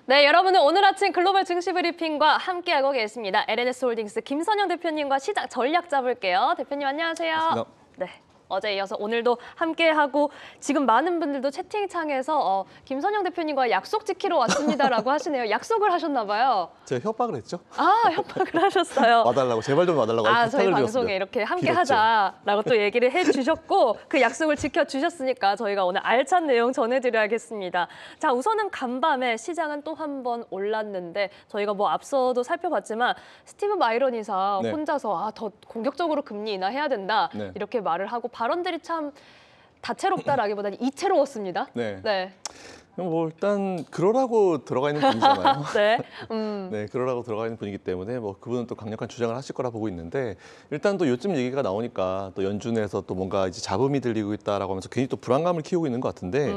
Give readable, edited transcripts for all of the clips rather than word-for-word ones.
네, 여러분은 오늘 아침 글로벌 증시 브리핑과 함께하고 계십니다. LNS홀딩스 김선영 대표님과 시장 전략 짜볼게요. 대표님 안녕하세요. 반갑습니다. 네. 어제 이어서 오늘도 함께하고 지금 많은 분들도 채팅창에서 김선영 대표님과 약속 지키러 왔습니다라고 하시네요. 약속을 하셨나 봐요. 제가 협박을 했죠. 아, 협박을 하셨어요. 와달라고, 제발 좀 와달라고 저희 부탁을 방송에 드렸습니다. 이렇게 함께 빌었죠. 하자라고 또 얘기를 해주셨고 그 약속을 지켜주셨으니까 저희가 오늘 알찬 내용 전해드려야겠습니다. 자, 우선은 간밤에 시장은 또 한 번 올랐는데 저희가 뭐 앞서도 살펴봤지만 스티브 마이런 이사 네. 혼자서 더 공격적으로 금리 인하해야 된다 네. 이렇게 말을 하고 발언들이 참 다채롭다라기보다는 이채로웠습니다. 네. 네. 뭐 일단 그러라고 들어가 있는 분이잖아요. 네. 네, 그러라고 들어가 있는 분이기 때문에 뭐 그분은 또 강력한 주장을 하실 거라 보고 있는데 일단 또 요즘 얘기가 나오니까 또 연준에서 또 뭔가 이제 잡음이 들리고 있다라고 하면서 괜히 또 불안감을 키우고 있는 것 같은데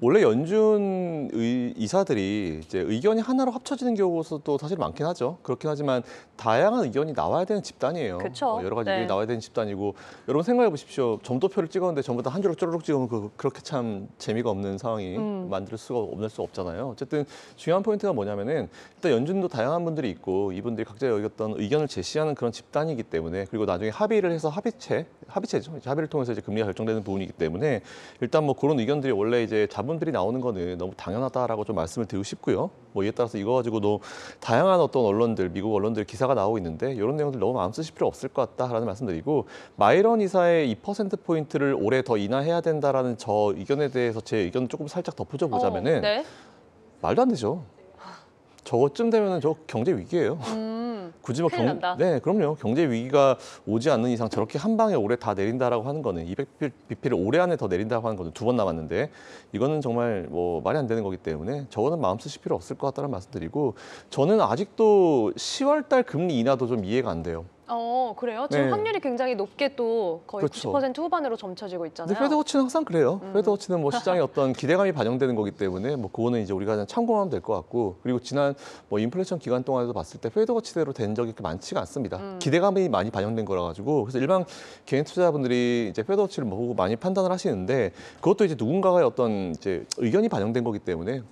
원래 연준 이사들이 이제 의견이 하나로 합쳐지는 경우도 사실 많긴 하죠. 그렇긴 하지만 다양한 의견이 나와야 되는 집단이에요. 그쵸. 여러 가지 네. 의견이 나와야 되는 집단이고 여러분 생각해 보십시오. 점도표를 찍었는데 전부 다 한 줄로 쪼르륵 찍으면 그렇게 참 재미가 없는 상황이 만들 수가 없잖아요. 어쨌든 중요한 포인트가 뭐냐면은 일단 연준도 다양한 분들이 있고 이분들이 각자의 어떤 의견을 제시하는 그런 집단이기 때문에 그리고 나중에 합의를 해서 합의체죠. 이제 합의를 통해서 이제 금리가 결정되는 부분이기 때문에 일단 뭐 그런 의견들이 원래 이제 자본들이 나오는 거는 너무 당연하다라고 좀 말씀을 드리고 싶고요. 뭐 이에 따라서 이거 가지고도 다양한 어떤 언론들, 미국 언론들 기사가 나오고 있는데 이런 내용들 너무 마음 쓰실 필요 없을 것 같다라는 말씀드리고 마이런 이사의 2%포인트를 올해 더 인하해야 된다라는 저 의견에 대해서 제 의견을 조금 살짝 덧붙여 보자면은 네. 말도 안 되죠. 저것쯤 되면은 저 경제 위기예요. 굳이 뭐 큰일 난다. 네, 그럼요. 경제 위기가 오지 않는 이상 저렇게 한 방에 올해 다 내린다라고 하는 거는 200bp를 올해 안에 더 내린다고 하는 거는 2번 남았는데 이거는 정말 뭐 말이 안 되는 거기 때문에 저거는 마음 쓰실 필요 없을 것 같다는 말씀드리고 저는 아직도 10월 달 금리 인하도 좀 이해가 안 돼요. 그래요? 지금 네. 확률이 굉장히 높게 또 거의 그렇죠. 90% 후반으로 점쳐지고 있잖아요. 근데 페드워치는 항상 그래요. 페드워치는 뭐 시장의 어떤 기대감이 반영되는 거기 때문에 뭐 그거는 이제 우리가 그냥 참고하면 될 것 같고 그리고 지난 뭐 인플레이션 기간 동안에도 봤을 때 페드워치대로 된 적이 그렇게 많지가 않습니다. 기대감이 많이 반영된 거라 가지고 그래서 일반 개인 투자자분들이 이제 페드워치를 보고 많이 판단을 하시는데 그것도 이제 누군가의 어떤 이제 의견이 반영된 거기 때문에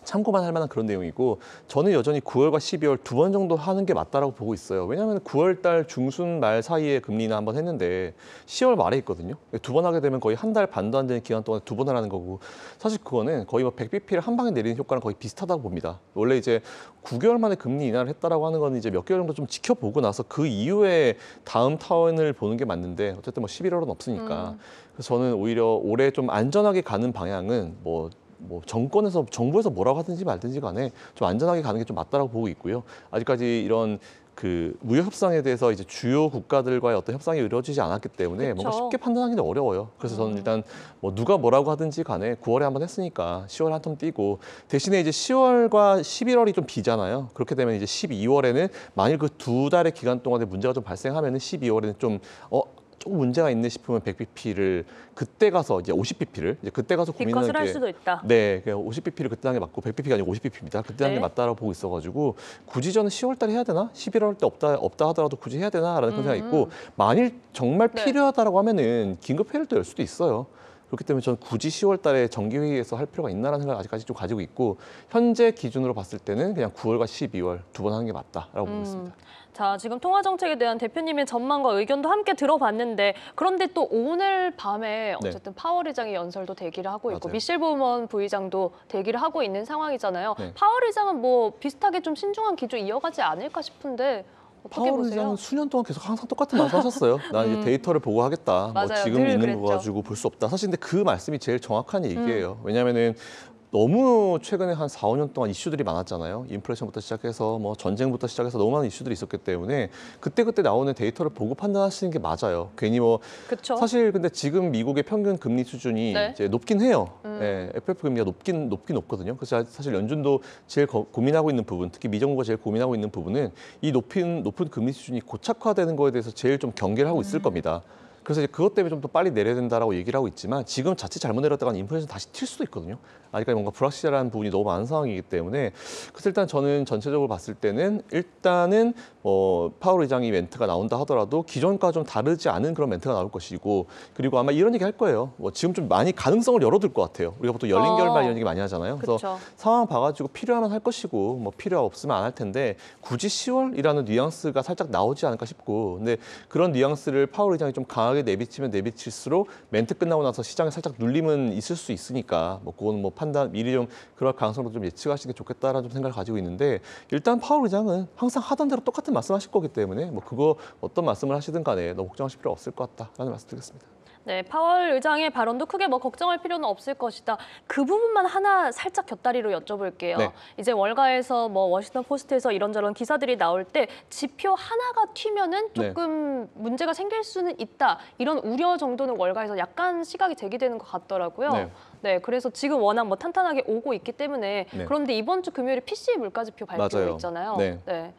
참고만 할 만한 그런 내용이고 저는 여전히 9월과 12월 2번 정도 하는 게 맞다라고 보고 있어요. 왜냐하면 9월 달 중순 말 사이에 금리 인하 한번 했는데 10월 말에 있거든요. 2번 하게 되면 거의 한 달 반도 안 되는 기간 동안 2번을 하는 거고 사실 그거는 거의 뭐 100bp를 한 방에 내리는 효과랑 거의 비슷하다고 봅니다. 원래 이제 9개월 만에 금리 인하를 했다라고 하는 건 이제 몇 개월 정도 좀 지켜보고 나서 그 이후에 다음 타원을 보는 게 맞는데 어쨌든 뭐 11월은 없으니까 그래서 저는 오히려 올해 좀 안전하게 가는 방향은 뭐 정부에서 뭐라고 하든지 말든지 간에 좀 안전하게 가는 게 좀 맞다라고 보고 있고요. 아직까지 이런 그 무역 협상에 대해서 이제 주요 국가들과의 어떤 협상이 이루어지지 않았기 때문에 그쵸. 뭔가 쉽게 판단하기는 어려워요. 그래서 저는 일단 뭐 누가 뭐라고 하든지 간에 9월에 한번 했으니까 10월에 한 텀 뛰고 대신에 이제 10월과 11월이 좀 비잖아요. 그렇게 되면 이제 12월에는 만일 그 2달의 기간 동안에 문제가 좀 발생하면은 12월에는 좀 조금 문제가 있네 싶으면 100bp를 그때 가서 이제 50bp를 이제 그때 가서 고민하는 뒷것을 할 게 수도 있다. 네, 그냥 50bp를 그때 하는 게 맞고 100bp가 아니고 50bp입니다. 그때 하는 게 네. 맞다라고 보고 있어가지고 굳이 저는 10월 달에 해야 되나? 11월 때 없다 하더라도 굳이 해야 되나라는 그런 생각이 있고 만일 정말 네. 필요하다라고 하면은 긴급 회의를 또 열 수도 있어요. 그렇기 때문에 저는 굳이 10월 달에 정기회의에서 할 필요가 있나라는 생각을 아직까지 좀 가지고 있고 현재 기준으로 봤을 때는 그냥 9월과 12월 2번 하는 게 맞다라고 보고 있습니다. 자, 지금 통화 정책에 대한 대표님의 전망과 의견도 함께 들어봤는데 그런데 또 오늘 밤에 어쨌든 파월 의장의 연설도 대기를 하고 있고 맞아요. 미셸 보먼 부의장도 대기를 하고 있는 상황이잖아요. 네. 파월 의장은 뭐 비슷하게 좀 신중한 기조 이어가지 않을까 싶은데 어떻게 파월 보세요? 의장은 수년 동안 계속 항상 똑같은 말씀 하셨어요. 난 이제 데이터를 보고 하겠다. 뭐 맞아요. 지금 늘 있는 그랬죠. 거 가지고 볼 수 없다. 사실 근데 그 말씀이 제일 정확한 얘기예요. 왜냐하면은 너무 최근에 한 4, 5년 동안 이슈들이 많았잖아요. 인플레이션부터 시작해서 뭐 전쟁부터 시작해서 너무 많은 이슈들이 있었기 때문에 그때 나오는 데이터를 보고 판단하시는 게 맞아요. 괜히 뭐 그쵸? 사실 근데 지금 미국의 평균 금리 수준이 네. 이제 높긴 해요. 예, FF 금리가 높긴 높거든요. 그래서 사실 연준도 제일 고민하고 있는 부분, 특히 미정부가 제일 고민하고 있는 부분은 이 높은 금리 수준이 고착화되는 거에 대해서 제일 좀 경계를 하고 있을 겁니다. 그래서 이제 그것 때문에 좀 더 빨리 내려야 된다라고 얘기를 하고 있지만 지금 자칫 잘못 내렸다가 인플레이션 다시 튈 수도 있거든요. 아직까지 뭔가 불확실한 부분이 너무 많은 상황이기 때문에 그래서 일단 저는 전체적으로 봤을 때는 일단은 파월 의장이 멘트가 나온다 하더라도 기존과 좀 다르지 않은 그런 멘트가 나올 것이고 그리고 아마 이런 얘기 할 거예요. 지금 좀 많이 가능성을 열어둘 것 같아요. 우리가 보통 열린 결말 이런 얘기 많이 하잖아요. 그래서 그쵸. 상황 봐가지고 필요하면 할 것이고 뭐 필요 없으면 안 할 텐데 굳이 10월이라는 뉘앙스가 살짝 나오지 않을까 싶고 근데 그런 뉘앙스를 파월 의장이 좀 강하게 내비치면 내비칠수록 멘트 끝나고 나서 시장에 살짝 눌림은 있을 수 있으니까 뭐 그거는 뭐 판단 미리 좀 그럴 가능성도 좀 예측하시는 게 좋겠다라는 좀 생각을 가지고 있는데 일단 파월 의장은 항상 하던 대로 똑같은 말씀하실 거기 때문에 뭐 그거 어떤 말씀을 하시든 간에 너무 걱정하실 필요 없을 것 같다라는 말씀드리겠습니다. 네, 파월 의장의 발언도 크게 뭐 걱정할 필요는 없을 것이다. 그 부분만 하나 살짝 곁다리로 여쭤볼게요. 네. 이제 월가에서 뭐 워싱턴 포스트에서 이런저런 기사들이 나올 때 지표 하나가 튀면은 조금 문제가 생길 수는 있다. 이런 우려 정도는 월가에서 약간 시각이 제기되는 것 같더라고요. 네. 네, 그래서 지금 워낙 뭐 탄탄하게 오고 있기 때문에 네. 그런데 이번 주 금요일에 PCE 물가지표 발표 맞아요. 있잖아요. 네. 네.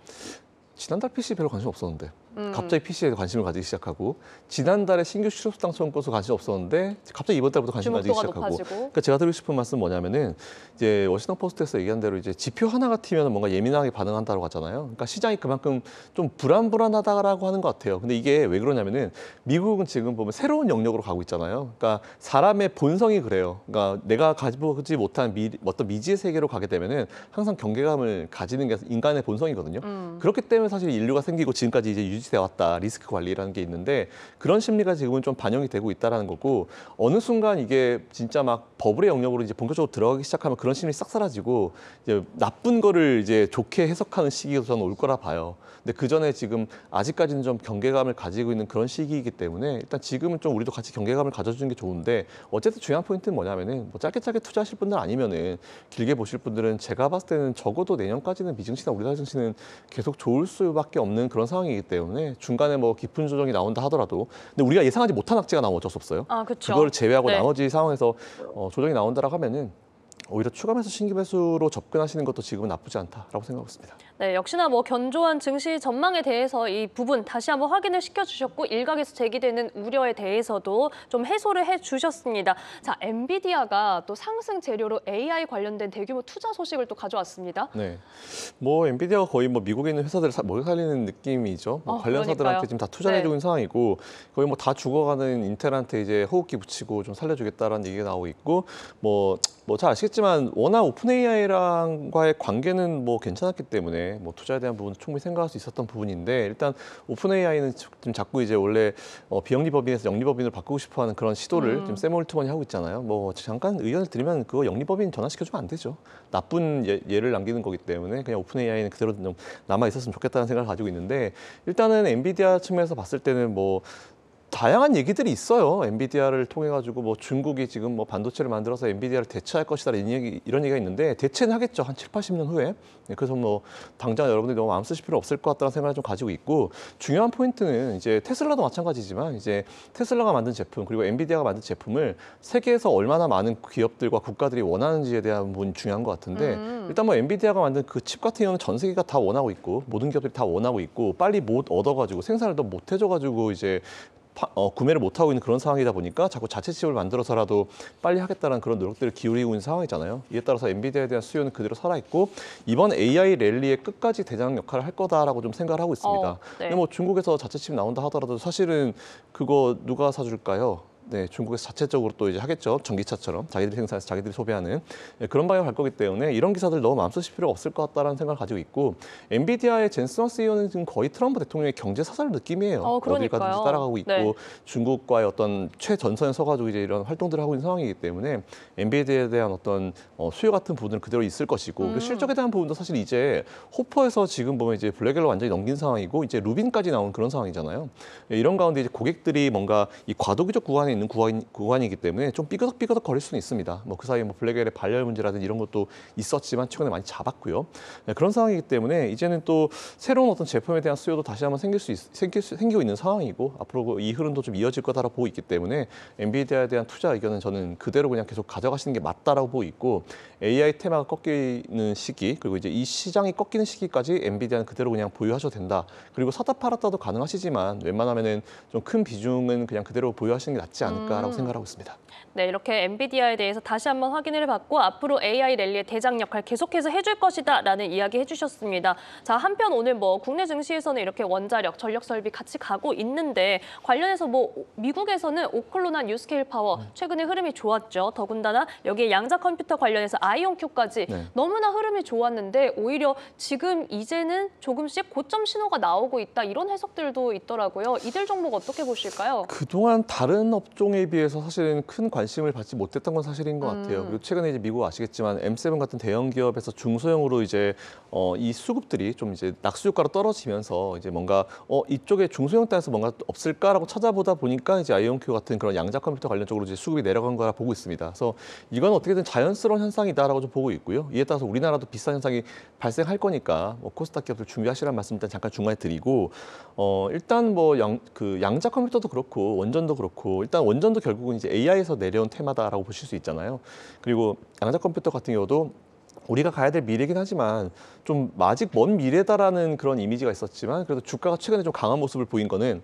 지난달 PC에 별로 관심 없었는데 갑자기 PC에 관심을 가지기 시작하고 지난달에 신규 실업수당 청구서 관심 없었는데 갑자기 이번 달부터 관심 가지기 주목도가 시작하고 높아지고. 그러니까 제가 드리고 싶은 말씀 은 뭐냐면은 이제 워싱턴 포스트에서 얘기한 대로 이제 지표 하나가 튀면 뭔가 예민하게 반응한다고 하잖아요. 그러니까 시장이 그만큼 좀 불안불안하다라고 하는 것 같아요. 근데 이게 왜 그러냐면은 미국은 지금 보면 새로운 영역으로 가고 있잖아요. 그러니까 사람의 본성이 그래요. 그러니까 내가 가지보지 못한 어떤 미지의 세계로 가게 되면은 항상 경계감을 가지는 게 인간의 본성이거든요. 그렇기 때문에 사실 인류가 생기고 지금까지 이제 유지돼 왔다. 리스크 관리라는 게 있는데 그런 심리가 지금은 좀 반영이 되고 있다라는 거고 어느 순간 이게 진짜 막 버블의 영역으로 이제 본격적으로 들어가기 시작하면 그런 심리 싹 사라지고 이제 나쁜 거를 이제 좋게 해석하는 시기가 저는 올 거라 봐요. 근데 그 전에 지금 아직까지는 좀 경계감을 가지고 있는 그런 시기이기 때문에 일단 지금은 좀 우리도 같이 경계감을 가져주는 게 좋은데 어쨌든 중요한 포인트는 뭐냐면은 뭐 짧게 투자하실 분들 아니면은 길게 보실 분들은 제가 봤을 때는 적어도 내년까지는 미증시나 우리나라 증시는 계속 좋을 수밖에 없는 그런 상황이기 때문에 중간에 뭐 깊은 조정이 나온다 하더라도 근데 우리가 예상하지 못한 악재가 나오면 어쩔 수 없어요. 아, 그렇죠. 그걸 제외하고 네. 나머지 상황에서 조정이 나온다라고 하면은 오히려 추가 매수 신규 매수로 접근하시는 것도 지금은 나쁘지 않다라고 생각하고 있습니다. 네, 역시나 뭐 견조한 증시 전망에 대해서 이 부분 다시 한번 확인을 시켜주셨고 일각에서 제기되는 우려에 대해서도 좀 해소를 해주셨습니다. 자, 엔비디아가 또 상승 재료로 AI 관련된 대규모 투자 소식을 또 가져왔습니다. 네, 뭐 엔비디아가 거의 뭐 미국에 있는 회사들을 먹여 살리는 느낌이죠. 뭐 관련사들한테 그러니까요. 지금 다 투자를 네. 해주고 있는 상황이고 거의 뭐 다 죽어가는 인텔한테 이제 호흡기 붙이고 좀 살려주겠다라는 얘기가 나오고 있고 뭐 잘 아시겠지만 워낙 오픈 AI랑과의 관계는 뭐 괜찮았기 때문에 뭐 투자에 대한 부분은 충분히 생각할 수 있었던 부분인데 일단 오픈 AI는 지금 자꾸 이제 원래 비영리법인에서 영리법인으로 바꾸고 싶어하는 그런 시도를 지금 샘 올트먼이 하고 있잖아요. 뭐 잠깐 의견을 드리면 그거 영리법인 전환시켜주면 안 되죠. 나쁜 예를 남기는 거기 때문에 그냥 오픈 AI는 그대로 좀 남아 있었으면 좋겠다는 생각을 가지고 있는데 일단은 엔비디아 측면에서 봤을 때는 뭐 다양한 얘기들이 있어요. 엔비디아를 통해 가지고 뭐 중국이 지금 뭐 반도체를 만들어서 엔비디아를 대체할 것이다 이런 얘기가 있는데 대체는 하겠죠. 한 7, 80년 후에. 그래서 뭐 당장 여러분들이 너무 마음 쓰실 필요 없을 것 같다는 생각을 좀 가지고 있고 중요한 포인트는 이제 테슬라도 마찬가지지만 이제 테슬라가 만든 제품 그리고 엔비디아가 만든 제품을 세계에서 얼마나 많은 기업들과 국가들이 원하는지에 대한 부분이 중요한 것 같은데 일단 뭐 엔비디아가 만든 그 칩 같은 경우는 전 세계가 다 원하고 있고 모든 기업들이 다 원하고 있고 빨리 못 얻어가지고 생산을 더 못 해줘가지고 이제 구매를 못하고 있는 그런 상황이다 보니까 자꾸 자체 칩을 만들어서라도 빨리 하겠다는 그런 노력들을 기울이고 있는 상황이잖아요. 이에 따라서 엔비디아에 대한 수요는 그대로 살아있고 이번 AI 랠리의 끝까지 대장 역할을 할 거다라고 좀 생각을 하고 있습니다. 네. 근데 뭐 중국에서 자체 칩 나온다 하더라도 사실은 그거 누가 사줄까요? 네, 중국에서 자체적으로 또 이제 하겠죠. 전기차처럼 자기들이 생산해서 자기들이 소비하는 그런 방향을 갈 거기 때문에 이런 기사들 너무 마음 쓰실 필요가 없을 것 같다라는 생각을 가지고 있고 엔비디아의 젠슨 CEO는 지금 거의 트럼프 대통령의 경제 사설 느낌이에요. 어딜 가든지 따라가고 있고 네. 중국과의 어떤 최전선에 서가지고 이제 이런 활동들을 하고 있는 상황이기 때문에 엔비디아에 대한 어떤 수요 같은 부분은 그대로 있을 것이고 그 실적에 대한 부분도 사실 이제 호퍼에서 지금 보면 이제 블랙엘로 완전히 넘긴 상황이고 이제 루빈까지 나온 그런 상황이잖아요. 이런 가운데 이제 고객들이 뭔가 이 과도기적 구간에 있는 구간이기 때문에 좀 삐그덕삐그덕 거릴 수는 있습니다. 뭐 그 사이에 뭐 블랙웰의 발열 문제라든지 이런 것도 있었지만 최근에 많이 잡았고요. 네, 그런 상황이기 때문에 이제는 또 새로운 어떤 제품에 대한 수요도 다시 한번 생기고 있는 상황이고 앞으로 이 흐름도 좀 이어질 거다라고 보고 있기 때문에 엔비디아에 대한 투자 의견은 저는 그대로 그냥 계속 가져가시는 게 맞다라고 보고 있고 AI 테마가 꺾이는 시기 그리고 이제 이 시장이 꺾이는 시기까지 엔비디아는 그대로 그냥 보유하셔도 된다. 그리고 사다 팔았다도 가능하시지만 웬만하면은 좀 큰 비중은 그냥 그대로 보유하시는 게 낫지 않을까라고 생각하고 있습니다. 네, 이렇게 엔비디아에 대해서 다시 한번 확인을 해봤고 앞으로 AI 랠리의 대장 역할 계속해서 해줄 것이다라는 이야기 해주셨습니다. 자, 한편 오늘 뭐 국내 증시에서는 이렇게 원자력, 전력 설비 같이 가고 있는데 관련해서 뭐 미국에서는 오클로나 뉴스케일 파워 최근에 흐름이 좋았죠. 더군다나 여기에 양자 컴퓨터 관련해서 아이온큐까지 네. 너무나 흐름이 좋았는데 오히려 지금 이제는 조금씩 고점 신호가 나오고 있다 이런 해석들도 있더라고요. 이들 종목 어떻게 보실까요? 그동안 다른 업종에 비해서 사실은 큰 관심을 받지 못했던 건 사실인 것 같아요. 그리고 최근에 이제 미국 아시겠지만 M7 같은 대형 기업에서 중소형으로 이제 이 수급들이 좀 이제 낙수 효과로 떨어지면서 이제 뭔가 이쪽에 중소형 단에서 뭔가 없을까라고 찾아보다 보니까 이제 아이온큐 같은 그런 양자 컴퓨터 관련 쪽으로 이제 수급이 내려간 거라 보고 있습니다. 그래서 이건 어떻게든 자연스러운 현상이다라고 좀 보고 있고요. 이에 따라서 우리나라도 비슷한 현상이 발생할 거니까 뭐 코스닥 기업들 준비하시라는 말씀 일단 잠깐 중간에 드리고 일단 뭐 양자 컴퓨터도 그렇고 원전도 그렇고 일단 원전도 결국은 이제 AI에서 내려온 테마다라고 보실 수 있잖아요. 그리고 양자 컴퓨터 같은 경우도 우리가 가야 될 미래긴 하지만 좀 아직 먼 미래다라는 그런 이미지가 있었지만 그래도 주가가 최근에 좀 강한 모습을 보인 거는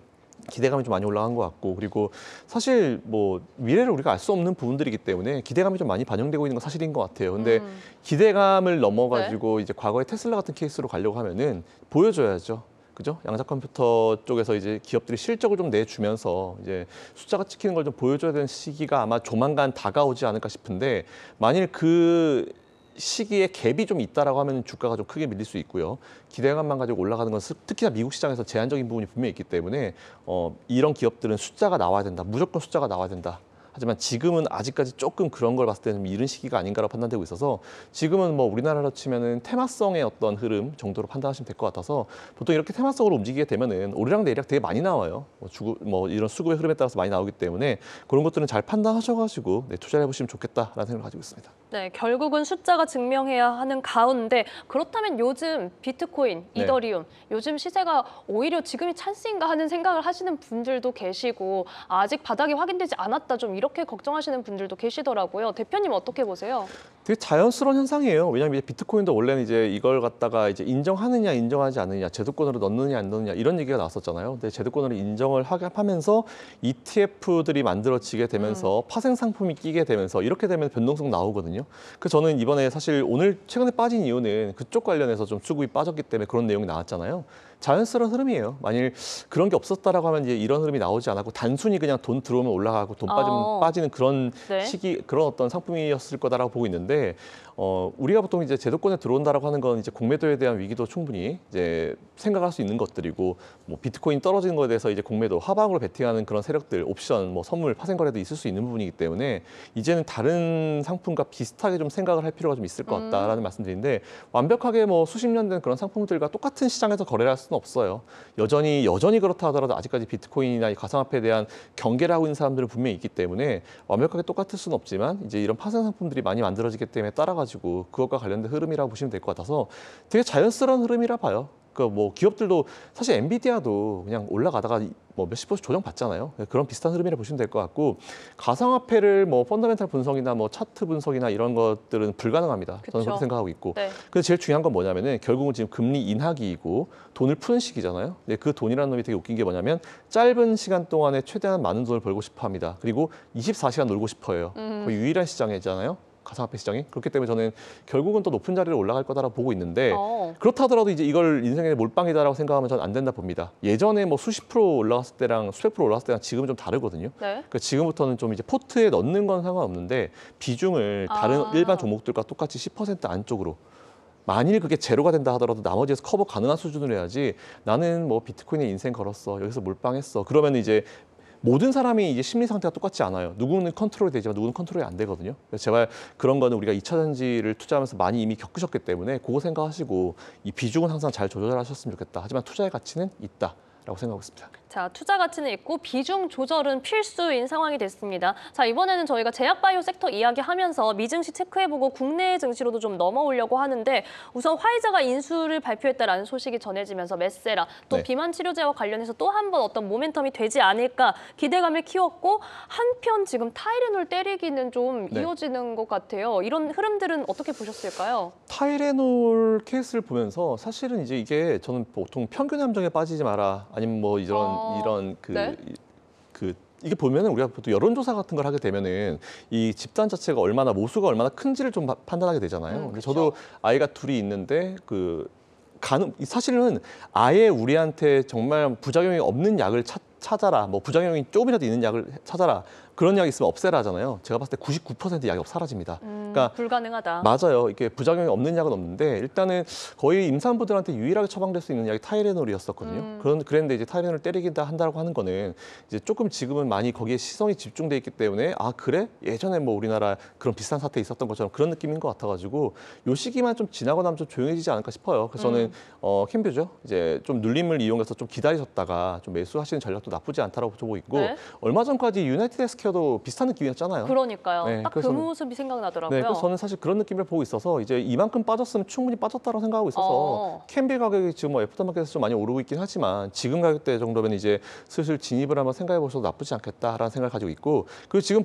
기대감이 좀 많이 올라간 것 같고 그리고 사실 뭐 미래를 우리가 알 수 없는 부분들이기 때문에 기대감이 좀 많이 반영되고 있는 건 사실인 것 같아요. 근데 기대감을 넘어가지고 이제 과거의 테슬라 같은 케이스로 가려고 하면은 보여줘야죠. 그죠? 양자 컴퓨터 쪽에서 이제 기업들이 실적을 좀 내주면서 이제 숫자가 찍히는 걸 좀 보여줘야 되는 시기가 아마 조만간 다가오지 않을까 싶은데 만일 그 시기에 갭이 좀 있다라고 하면 주가가 좀 크게 밀릴 수 있고요. 기대감만 가지고 올라가는 건 특히나 미국 시장에서 제한적인 부분이 분명히 있기 때문에 이런 기업들은 숫자가 나와야 된다. 무조건 숫자가 나와야 된다. 하지만 지금은 아직까지 조금 그런 걸 봤을 때는 좀 이른 시기가 아닌가라고 판단되고 있어서 지금은 뭐 우리나라로 치면은 테마성의 어떤 흐름 정도로 판단하시면 될 것 같아서 보통 이렇게 테마성으로 움직이게 되면은 오르락내리락 되게 많이 나와요. 뭐 이런 수급의 흐름에 따라서 많이 나오기 때문에 그런 것들은 잘 판단하셔가지고 투자를 해보시면 좋겠다라는 생각을 가지고 있습니다. 네, 결국은 숫자가 증명해야 하는 가운데 그렇다면 요즘 비트코인, 네. 이더리움 요즘 시세가 오히려 지금이 찬스인가 하는 생각을 하시는 분들도 계시고 아직 바닥이 확인되지 않았다 좀 이렇게 걱정하시는 분들도 계시더라고요. 대표님 어떻게 보세요? 되게 자연스러운 현상이에요. 왜냐하면 이제 비트코인도 원래는 이제 이걸 갖다가 이제 인정하느냐 인정하지 않느냐 제도권으로 넣느냐 안 넣느냐 이런 얘기가 나왔었잖아요. 근데 제도권으로 인정을 하면서 ETF들이 만들어지게 되면서 파생 상품이 끼게 되면서 이렇게 되면 변동성 나오거든요. 그래서 저는 이번에 사실 오늘 최근에 빠진 이유는 그쪽 관련해서 좀 수급이 빠졌기 때문에 그런 내용이 나왔잖아요. 자연스러운 흐름이에요. 만일 그런 게 없었다라고 하면 이제 이런 흐름이 나오지 않았고 단순히 그냥 돈 들어오면 올라가고 돈 빠지면 빠지는 그런 네. 시기 그런 어떤 상품이었을 거다라고 보고 있는데 우리가 보통 이제 제도권에 들어온다라고 하는 건 이제 공매도에 대한 위기도 충분히 이제 생각할 수 있는 것들이고 뭐 비트코인 떨어지는 거에 대해서 이제 공매도 하방으로 베팅하는 그런 세력들 옵션 뭐 선물 파생 거래도 있을 수 있는 부분이기 때문에 이제는 다른 상품과 비슷하게 좀 생각을 할 필요가 좀 있을 것 같다라는 말씀드리는데 완벽하게 뭐 수십 년 된 그런 상품들과 똑같은 시장에서 거래를 할 수는 없어요. 여전히 그렇다 하더라도 아직까지 비트코인이나 이 가상화폐에 대한 경계를 하고 있는 사람들은 분명히 있기 때문에 완벽하게 똑같을 수는 없지만 이제 이런 파생 상품들이 많이 만들어지기 때문에 따라가지고 그것과 관련된 흐름이라고 보시면 될 것 같아서 되게 자연스러운 흐름이라 봐요. 그 뭐 기업들도 사실 엔비디아도 그냥 올라가다가 뭐 몇십 % 조정 받잖아요. 그런 비슷한 흐름이라 보시면 될 것 같고 가상화폐를 뭐 펀더멘탈 분석이나 뭐 차트 분석이나 이런 것들은 불가능합니다. 그쵸. 저는 그렇게 생각하고 있고. 네. 근데 제일 중요한 건 뭐냐면은 결국은 지금 금리 인하기이고 돈을 푸는 시기잖아요. 근데 그 돈이라는 놈이 되게 웃긴 게 뭐냐면 짧은 시간 동안에 최대한 많은 돈을 벌고 싶어합니다. 그리고 24시간 놀고 싶어해요. 거의 유일한 시장이잖아요. 가상화폐 시장이. 그렇기 때문에 저는 결국은 또 높은 자리를 올라갈 거다라고 보고 있는데 그렇다 하더라도 이제 이걸 인생의 몰빵이다라고 생각하면 저는 안 된다 봅니다. 예전에 뭐 수십 프로 올라갔을 때랑 수백 프로 올라갔을 때랑 지금은 좀 다르거든요. 네. 그러니까 지금부터는 좀 이제 포트에 넣는 건 상관없는데 비중을 다른 일반 종목들과 똑같이 10% 안쪽으로 만일 그게 제로가 된다 하더라도 나머지에서 커버 가능한 수준으로 해야지 나는 뭐 비트코인에 인생 걸었어. 여기서 몰빵했어. 그러면 이제 모든 사람이 이제 심리 상태가 똑같지 않아요. 누구는 컨트롤이 되지만 누구는 컨트롤이 안 되거든요. 그래서 제발 그런 거는 우리가 2차 전지를 투자하면서 많이 이미 겪으셨기 때문에 그거 생각하시고 이 비중은 항상 잘 조절하셨으면 좋겠다. 하지만 투자의 가치는 있다. 않을까라고 생각하고 있습니다. 자, 투자 가치는 있고 비중 조절은 필수인 상황이 됐습니다. 자, 이번에는 저희가 제약바이오 섹터 이야기하면서 미증시 체크해보고 국내 증시로도 좀 넘어오려고 하는데 우선 화이자가 인수를 발표했다라는 소식이 전해지면서 메세라 또 네. 비만 치료제와 관련해서 또 한 번 어떤 모멘텀이 되지 않을까 기대감을 키웠고 한편 지금 타이레놀 때리기는 좀 네. 이어지는 것 같아요. 이런 흐름들은 어떻게 보셨을까요? 타이레놀 케이스를 보면서 사실은 이제 이게 저는 보통 평균 함정에 빠지지 마라 아니면 뭐 이런 네. 이게 보면은 우리가 보통 여론조사 같은 걸 하게 되면은 이 집단 자체가 얼마나 모수가 얼마나 큰지를 좀 판단하게 되잖아요. 근데 그쵸. 저도 아이가 둘이 있는데 사실은 아예 우리한테 정말 부작용이 없는 약을 찾아라, 뭐 부작용이 조금이라도 있는 약을 찾아라. 그런 약이 있으면 없애라 하잖아요. 제가 봤을 때 99% 약이 사라집니다. 그러니까 불가능하다. 맞아요. 이게 부작용이 없는 약은 없는데 일단은 거의 임산부들한테 유일하게 처방될 수 있는 약이 타이레놀이었었거든요. 그랬는데 이제 타이레놀을 때리긴다 한다고 하는 거는 이제 조금 지금은 많이 거기에 시선이 집중돼 있기 때문에 아 그래? 예전에 뭐 우리나라 그런 비슷한 사태 있었던 것처럼 그런 느낌인 것 같아가지고 요 시기만 좀 지나고 나면 좀 조용해지지 않을까 싶어요. 그래서 저는 캠뷰죠. 이제 좀 눌림을 이용해서 좀 기다리셨다가 좀 매수하시는 전략도 나쁘지 않다라고 보고 있고 네. 얼마 전까지 유나이티드 헬스케어도 비슷한 느낌이었잖아요. 그러니까요. 네, 딱 그 그래서 모습이 생각나더라고요. 네, 그래서 저는 사실 그런 느낌을 보고 있어서 이제 이만큼 빠졌으면 충분히 빠졌다고 생각하고 있어서 캔빌 가격이 지금 뭐 애프터마켓에서 좀 많이 오르고 있긴 하지만 지금 가격대 정도면 이제 슬슬 진입을 한번 생각해 보셔도 나쁘지 않겠다라는 생각을 가지고 있고 그리고 지금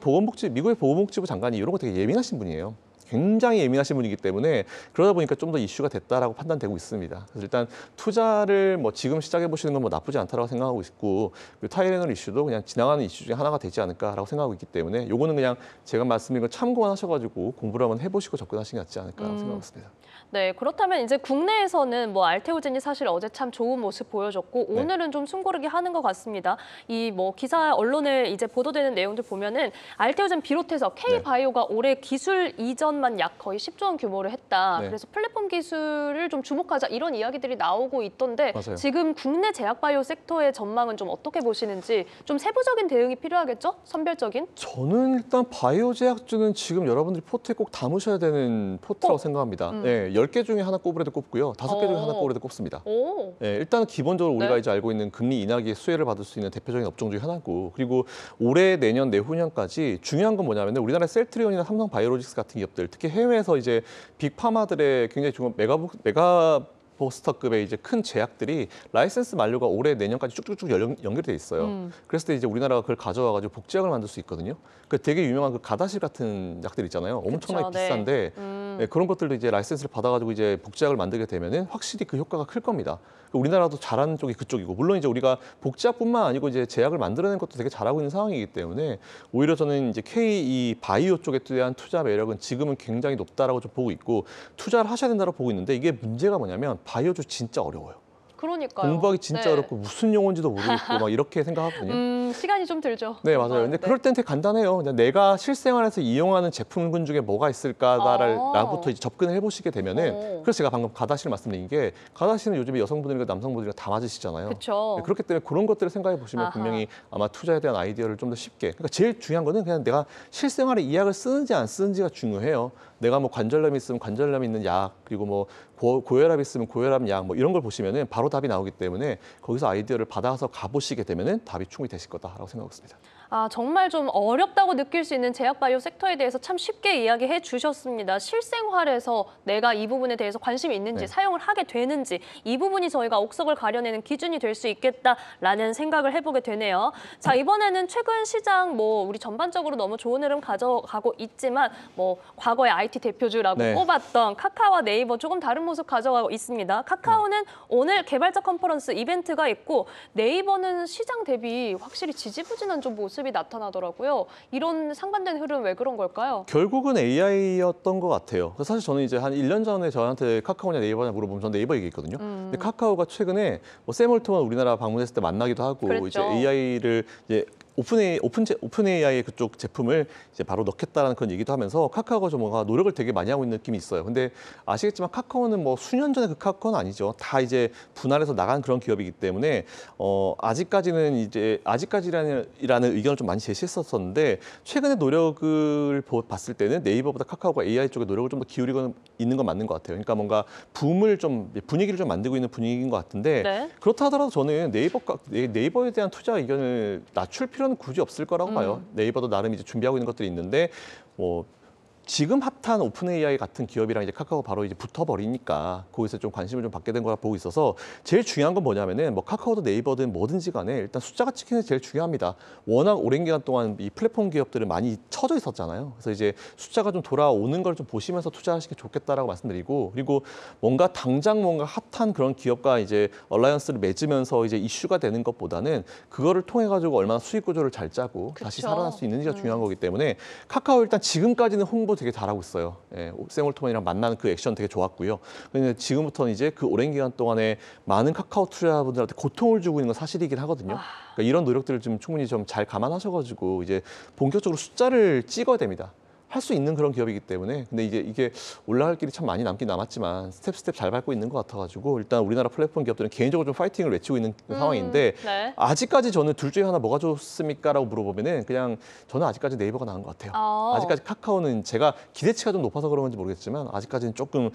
미국의 보건복지부 장관이 이런 거 되게 예민하신 분이에요. 굉장히 예민하신 분이기 때문에 그러다 보니까 좀 더 이슈가 됐다라고 판단되고 있습니다. 그래서 일단 투자를 뭐 지금 시작해 보시는 건 뭐 나쁘지 않다라고 생각하고 있고 그리고 타이레놀 이슈도 그냥 지나가는 이슈 중에 하나가 되지 않을까라고 생각하고 있기 때문에 요거는 그냥 제가 말씀드린 거 참고만 하셔가지고 공부를 한번 해보시고 접근하시는 게 낫지 않을까라고 생각하고 있습니다. 네, 그렇다면 이제 국내에서는 뭐 알테오젠이 사실 어제 참 좋은 모습 보여줬고 네. 오늘은 좀 숨고르기 하는 것 같습니다. 이 뭐 기사 언론에 이제 보도되는 내용들 보면은 알테오젠 비롯해서 K바이오가 올해 기술 이전만 약 거의 10조 원 규모를 했다. 네. 그래서 플랫폼 기술을 좀 주목하자 이런 이야기들이 나오고 있던데 맞아요. 지금 국내 제약바이오 섹터의 전망은 좀 어떻게 보시는지 좀 세부적인 대응이 필요하겠죠? 선별적인? 저는 일단 바이오 제약주는 지금 여러분들이 포트에 꼭 담으셔야 되는 포트라고 생각합니다. 네, 10개 중에 하나 꼽으래도 꼽고요. 5개 중에 하나 꼽으래도 꼽습니다. 오. 네, 일단 기본적으로 우리가 네. 이제 알고 있는 금리 인하기에 수혜를 받을 수 있는 대표적인 업종 중에 하나고 그리고 올해, 내년, 내후년까지 중요한 건 뭐냐면 우리나라 셀트리온이나 삼성 바이오로직스 같은 기업들 특히 해외에서 이제 빅파마들의 굉장히 중요한 메가버스터급의 이제 큰 제약들이 라이센스 만료가 올해 내년까지 쭉쭉쭉 연결이 돼 있어요. 그랬을 때 이제 우리나라가 그걸 가져와가지고 복제약을 만들 수 있거든요. 그 되게 유명한 그 가다실 같은 약들 있잖아요. 엄청나게 그쵸, 네. 비싼데 네, 그런 것들도 이제 라이센스를 받아가지고 이제 복제약을 만들게 되면은 확실히 그 효과가 클 겁니다. 우리나라도 잘하는 쪽이 그쪽이고 물론 이제 우리가 복제약뿐만 아니고 이제 제약을 만들어낸 것도 되게 잘하고 있는 상황이기 때문에 오히려 저는 이제 이 바이오 쪽에 대한 투자 매력은 지금은 굉장히 높다라고 좀 보고 있고 투자를 하셔야 된다고 보고 있는데 이게 문제가 뭐냐면 바이오주 진짜 어려워요. 그러니까요. 공부하기 진짜 네. 어렵고 무슨 용어인지도 모르겠고 막 이렇게 생각하거든요. 시간이 좀 들죠. 네, 맞아요. 근데 그럴 땐 되게 간단해요. 그냥 내가 실생활에서 이용하는 제품군 중에 뭐가 있을까라부터 이제 접근을 해보시게 되면은 그래서 제가 방금 가다실 말씀드린 게 가다실은 요즘에 여성분들과 남성분들이랑 다 맞으시잖아요. 그렇죠. 네, 그렇기 때문에 그런 것들을 생각해 보시면 아하. 분명히 아마 투자에 대한 아이디어를 좀 더 쉽게. 그러니까 제일 중요한 거는 그냥 내가 실생활에 이 약을 쓰는지 안 쓰는지가 중요해요. 내가 뭐 관절염이 있으면 관절염 있는 약 그리고 뭐 고혈압이 있으면 고혈압 약 뭐 이런 걸 보시면은 바로 답이 나오기 때문에 거기서 아이디어를 받아서 가보시게 되면은 답이 충분히 되실 거다라고 생각하고 있습니다. 아, 정말 좀 어렵다고 느낄 수 있는 제약바이오 섹터에 대해서 참 쉽게 이야기해 주셨습니다. 실생활에서 내가 이 부분에 대해서 관심이 있는지 네. 사용을 하게 되는지 이 부분이 저희가 옥석을 가려내는 기준이 될 수 있겠다라는 생각을 해보게 되네요. 자, 이번에는 최근 시장 뭐 우리 전반적으로 너무 좋은 흐름 가져가고 있지만 뭐 과거의 IT 대표주라고 네. 꼽았던 카카오와 네이버 조금 다른 모습 가져가고 있습니다. 카카오는 오늘 개발자 컨퍼런스 이벤트가 있고 네이버는 시장 대비 확실히 지지부진한 좀 모습이 나타나더라고요. 이런 상반된 흐름 왜 그런 걸까요? 결국은 AI였던 것 같아요. 그래서 사실 저는 이제 한 1년 전에 저한테 카카오냐 네이버냐 물어보면 저는 네이버 얘기했거든요. 근데 카카오가 최근에 뭐 샘 올트만 우리나라 방문했을 때 만나기도 하고 그랬죠. 이제 AI를 이제 오픈 AI의 그쪽 제품을 이제 바로 넣겠다라는 그런 얘기도 하면서 카카오가 좀 뭔가 노력을 되게 많이 하고 있는 느낌이 있어요. 근데 아시겠지만 카카오는 뭐 수년 전에 그 카카오는 아니죠. 다 이제 분할해서 나간 그런 기업이기 때문에 아직까지라는 의견을 좀 많이 제시했었는데 최근에 노력을 봤을 때는 네이버보다 카카오가 AI 쪽에 노력을 좀 더 기울이고 있는 건 맞는 것 같아요. 그러니까 뭔가 분위기를 좀 만들고 있는 분위기인 것 같은데 네. 그렇다 하더라도 저는 네이버에 대한 투자 의견을 낮출 필요는 굳이 없을 거라고 봐요. 네이버도 나름 이제 준비하고 있는 것들이 있는데 뭐 지금 핫한 오픈 AI 같은 기업이랑 이제 카카오가 바로 이제 붙어버리니까 거기서 좀 관심을 좀 받게 된 거라 보고 있어서 제일 중요한 건 뭐냐면은 뭐 카카오든 네이버든 뭐든지 간에 일단 숫자가 찍히는 게 제일 중요합니다. 워낙 오랜 기간 동안 이 플랫폼 기업들은 많이 쳐져 있었잖아요. 그래서 이제 숫자가 좀 돌아오는 걸 좀 보시면서 투자하시는 게 좋겠다라고 말씀드리고 그리고 당장 뭔가 핫한 그런 기업과 이제 얼라이언스를 맺으면서 이제 이슈가 되는 것보다는 그거를 통해 가지고 얼마나 수익 구조를 잘 짜고 다시 그쵸. 살아날 수 있는지가 중요한 거기 때문에 카카오 일단 지금까지는 홍보 되게 잘하고 있어요. 예, 샘 올트만이랑 만나는 그 액션 되게 좋았고요. 근데 지금부터는 이제 그 오랜 기간 동안에 많은 카카오 투자자분들한테 고통을 주고 있는 건 사실이긴 하거든요. 그러니까 이런 노력들을 좀 충분히 좀 잘 감안하셔가지고 이제 본격적으로 숫자를 찍어야 됩니다. 할 수 있는 그런 기업이기 때문에 근데 이게 올라갈 길이 참 많이 남긴 남았지만 스텝 잘 밟고 있는 것 같아가지고 일단 우리나라 플랫폼 기업들은 개인적으로 좀 파이팅을 외치고 있는 상황인데 네. 아직까지 저는 둘 중에 하나 뭐가 좋습니까라고 물어보면은 그냥 저는 아직까지 네이버가 나은 것 같아요. 아직까지 카카오는 제가 기대치가 좀 높아서 그런 건지 모르겠지만 아직까지는 조금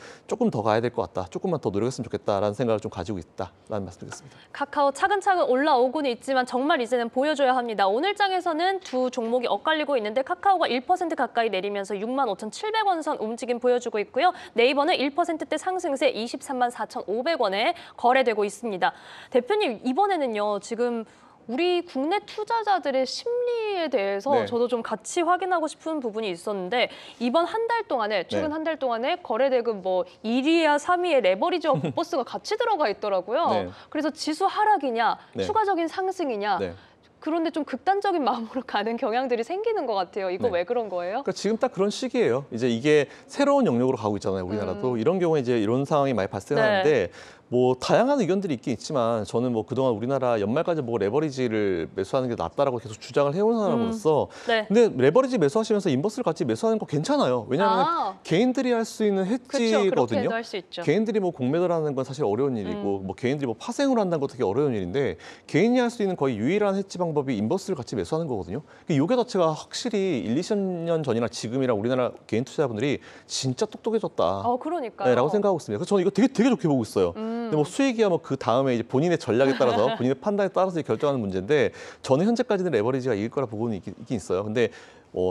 더 가야 될 것 같다. 조금만 더 노력했으면 좋겠다라는 생각을 좀 가지고 있다라는 말씀드리겠습니다. 카카오 차근차근 올라오고는 있지만 정말 이제는 보여줘야 합니다. 오늘 장에서는 두 종목이 엇갈리고 있는데 카카오가 1% 가까이 내리면서 65,700원 선 움직임 보여주고 있고요. 네이버는 1%대 상승세 234,500원에 거래되고 있습니다. 대표님, 이번에는요. 지금 우리 국내 투자자들의 심리에 대해서 네. 저도 좀 같이 확인하고 싶은 부분이 있었는데 이번 한 달 동안에 최근 한 달 동안에 거래대금 뭐 1위야 3위에 레버리지와 버스가 같이 들어가 있더라고요. 네. 그래서 지수 하락이냐 네. 추가적인 상승이냐 네. 그런데 좀 극단적인 마음으로 가는 경향들이 생기는 것 같아요. 이거 네. 왜 그런 거예요? 그러니까 지금 딱 그런 시기예요. 이제 이게 새로운 영역으로 가고 있잖아요. 우리나라도 이런 경우에 이제 이런 상황이 많이 발생하는데 뭐 다양한 의견들이 있긴 있지만 저는 뭐 그동안 우리나라 연말까지 뭐 레버리지를 매수하는 게 낫다라고 계속 주장을 해온 사람으로서 네. 근데 레버리지 매수하시면서 인버스를 같이 매수하는 거 괜찮아요. 왜냐하면 개인들이 할 수 있는 그렇죠. 해지거든요. 그렇게도 할 수 있죠. 개인들이 뭐 공매도라는 건 사실 어려운 일이고 뭐 개인들이 뭐 파생을 한다는 것도 되게 어려운 일인데 개인이 할 수 있는 거의 유일한 해지 방법이 인버스를 같이 매수하는 거거든요. 이게 자체가 확실히 1, 20년 전이나 지금이랑 우리나라 개인 투자자분들이 진짜 똑똑해졌다. 그러니까요. 네, 라고 생각하고 있습니다. 그래서 저는 이거 되게 좋게 보고 있어요. 근데 뭐 수익이야 뭐 그 다음에 이제 본인의 전략에 따라서 본인의 판단에 따라서 결정하는 문제인데 저는 현재까지는 레버리지가 이길 거라 보고는 있긴 있어요. 근데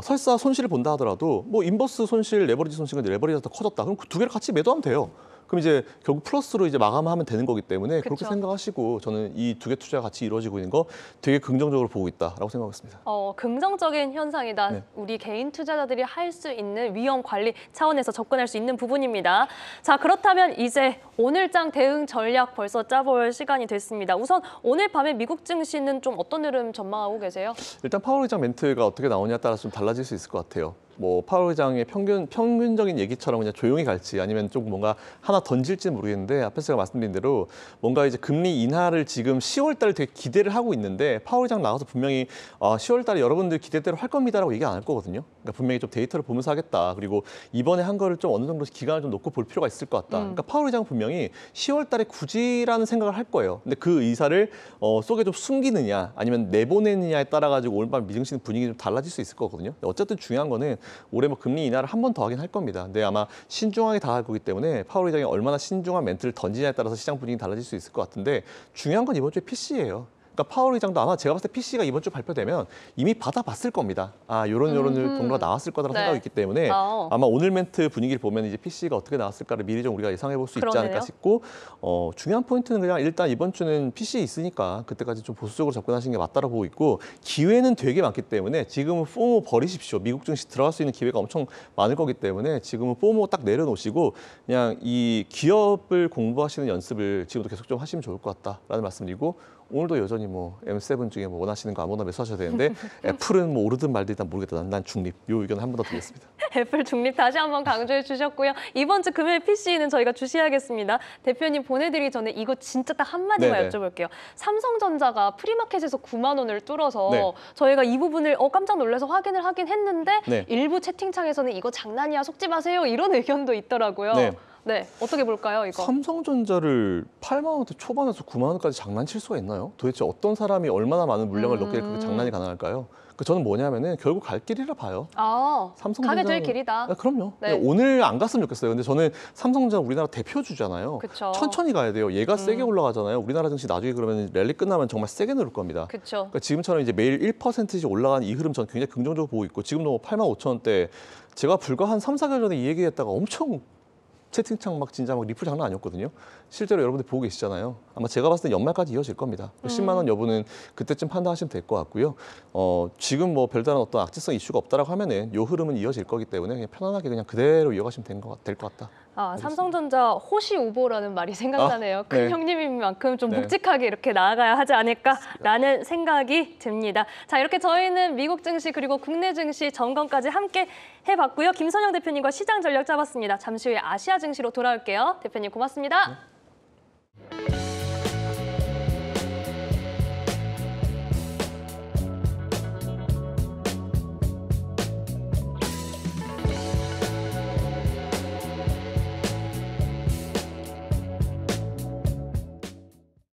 설사 손실을 본다 하더라도 뭐 인버스 손실, 레버리지 손실은 레버리지가 더 커졌다. 그럼 그 두 개를 같이 매도하면 돼요. 그럼 이제 결국 플러스로 이제 마감하면 되는 거기 때문에 그렇게 그쵸. 생각하시고 저는 이 두 개 투자가 같이 이루어지고 있는 거 되게 긍정적으로 보고 있다라고 생각하겠습니다. 긍정적인 현상이다. 네. 우리 개인 투자자들이 할 수 있는 위험 관리 차원에서 접근할 수 있는 부분입니다. 자, 그렇다면 이제 오늘장 대응 전략 벌써 짜볼 시간이 됐습니다. 우선 오늘 밤에 미국 증시는 좀 어떤 흐름 전망하고 계세요? 일단 파월 의장 멘트가 어떻게 나오냐에 따라 좀 달라질 수 있을 것 같아요. 뭐 파월 의장의 평균적인 얘기처럼 그냥 조용히 갈지 아니면 좀 뭔가 하나 던질지는 모르겠는데 앞에서 제가 말씀드린 대로 뭔가 이제 금리 인하를 지금 10월 달에 되게 기대를 하고 있는데 파월 의장 나와서 분명히 10월 달에 여러분들 기대대로 할 겁니다라고 얘기 안 할 거거든요. 그러니까 분명히 좀 데이터를 보면서 하겠다. 그리고 이번에 한 거를 좀 어느 정도 기간을 좀 놓고 볼 필요가 있을 것 같다. 그러니까 파월 의장은 분명히 10월 달에 굳이라는 생각을 할 거예요. 근데 그 의사를 속에 좀 숨기느냐 아니면 내보내느냐에 따라 가지고 오늘 밤 미증시 분위기 좀 달라질 수 있을 거거든요. 어쨌든 중요한 거는 올해 뭐 금리 인하를 한 번 더 하긴 할 겁니다. 근데 아마 신중하게 다가갈 거기 때문에 파월 의장이 얼마나 신중한 멘트를 던지냐에 따라서 시장 분위기 달라질 수 있을 것 같은데 중요한 건 이번 주에 PC예요. 그러니까 파월 의장도 아마 제가 봤을 때 PC가 이번 주 발표되면 이미 받아봤을 겁니다. 요런 정도가 나왔을 거라는 생각이 있기 때문에 아마 오늘 멘트 분위기를 보면 이제 PC가 어떻게 나왔을까를 미리 좀 우리가 예상해 볼 수 있지 않을까 싶고 중요한 포인트는 그냥 일단 이번 주는 PC 있으니까 그때까지 좀 보수적으로 접근하시는 게 맞다고 보고 있고 기회는 되게 많기 때문에 지금은 포모 버리십시오. 미국 증시 들어갈 수 있는 기회가 엄청 많을 거기 때문에 지금은 포모 딱 내려놓으시고 그냥 이 기업을 공부하시는 연습을 지금도 계속 좀 하시면 좋을 것 같다라는 말씀드리고 오늘도 여전히 당연히 뭐 M7 중에 뭐 원하시는 거 아무거나 매수하셔야 되는데 애플은 뭐 오르든 말든 일단 모르겠다. 난 중립. 요 의견 한 번 더 드리겠습니다. 애플 중립 다시 한번 강조해 주셨고요. 이번 주 금요일 PC는 저희가 주시하겠습니다. 대표님 보내드리기 전에 이거 진짜 딱 한마디만 네네. 여쭤볼게요. 삼성전자가 프리마켓에서 9만 원을 뚫어서 네. 저희가 이 부분을 깜짝 놀라서 확인을 하긴 했는데 네. 일부 채팅창에서는 이거 장난이야 속지 마세요 이런 의견도 있더라고요. 네. 네, 어떻게 볼까요 이거? 삼성전자를 8만 원대 초반에서 9만 원까지 장난칠 수가 있나요? 도대체 어떤 사람이 얼마나 많은 물량을 넣기에 그렇게 장난이 가능할까요? 저는 뭐냐면은 결국 갈 길이라 봐요. 아, 가게 될 삼성전자는- 길이다. 아, 그럼요. 네. 오늘 안 갔으면 좋겠어요. 근데 저는 삼성전자 우리나라 대표주잖아요. 그쵸. 천천히 가야 돼요. 얘가 세게 올라가잖아요. 우리나라 증시 나중에 그러면 랠리 끝나면 정말 세게 누를 겁니다. 그렇죠. 그러니까 지금처럼 이제 매일 1%씩 올라가는 이 흐름 저는 굉장히 긍정적으로 보고 있고 지금도 뭐 8만 5천 원대 제가 불과 한 3, 4개월 전에 이 얘기했다가 엄청 채팅창 막 진짜 막 리플 장난 아니었거든요. 실제로 여러분들 보고 계시잖아요. 아마 제가 봤을 때 연말까지 이어질 겁니다. 10만 원 여부는 그때쯤 판단하시면 될 것 같고요. 지금 뭐 별다른 어떤 악재성 이슈가 없다라고 하면은 요 흐름은 이어질 거기 때문에 그냥 편안하게 그냥 그대로 이어가시면 될 것 같다. 아, 삼성전자 호시 우보라는 말이 생각나네요. 아, 큰 네. 형님인 만큼 좀 네. 묵직하게 이렇게 나아가야 하지 않을까라는 생각이 듭니다. 자, 이렇게 저희는 미국 증시 그리고 국내 증시 점검까지 함께 해봤고요. 김선영 대표님과 시장 전략 짜봤습니다. 잠시 후에 아시아 증시로 돌아올게요. 대표님 고맙습니다.